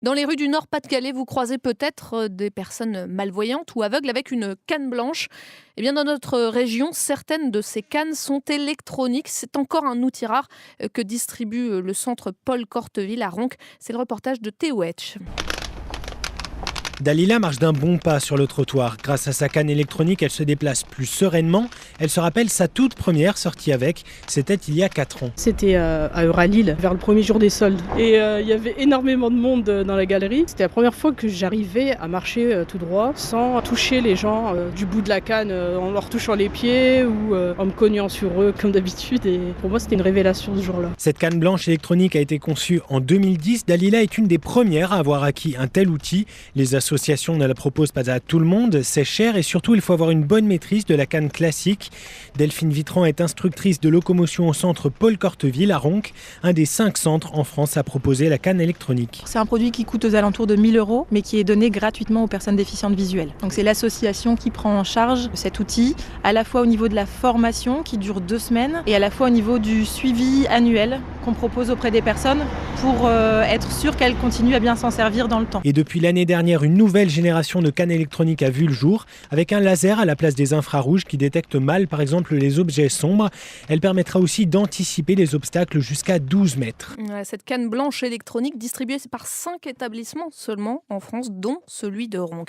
Dans les rues du Nord-Pas-de-Calais, vous croisez peut-être des personnes malvoyantes ou aveugles avec une canne blanche. Eh bien, dans notre région, certaines de ces cannes sont électroniques. C'est encore un outil rare que distribue le centre Paul Corteville à Ronques. C'est le reportage de Théo Etch. Dalila marche d'un bon pas sur le trottoir. Grâce à sa canne électronique, elle se déplace plus sereinement. Elle se rappelle sa toute première sortie avec. C'était il y a 4 ans. C'était à Euralille, vers le premier jour des soldes. Et il y avait énormément de monde dans la galerie. C'était la première fois que j'arrivais à marcher tout droit sans toucher les gens du bout de la canne en leur touchant les pieds ou en me cognant sur eux comme d'habitude. Et pour moi, c'était une révélation ce jour-là. Cette canne blanche électronique a été conçue en 2010. Dalila est une des premières à avoir acquis un tel outil. Les associations ne la proposent pas à tout le monde, c'est cher et surtout il faut avoir une bonne maîtrise de la canne classique. Delphine Vitran est instructrice de locomotion au centre Paul Corteville à Ronques, un des 5 centres en France à proposer la canne électronique. C'est un produit qui coûte aux alentours de 1 000 €, mais qui est donné gratuitement aux personnes déficientes visuelles. Donc c'est l'association qui prend en charge cet outil, à la fois au niveau de la formation qui dure 2 semaines et à la fois au niveau du suivi annuel qu'on propose auprès des personnes pour être sûr qu'elles continuent à bien s'en servir dans le temps. Et depuis l'année dernière, une nouvelle génération de cannes électroniques a vu le jour, avec un laser à la place des infrarouges qui détecte mal, par exemple, les objets sombres. Elle permettra aussi d'anticiper les obstacles jusqu'à 12 mètres. Cette canne blanche électronique distribuée par 5 établissements seulement en France, dont celui de Ronques.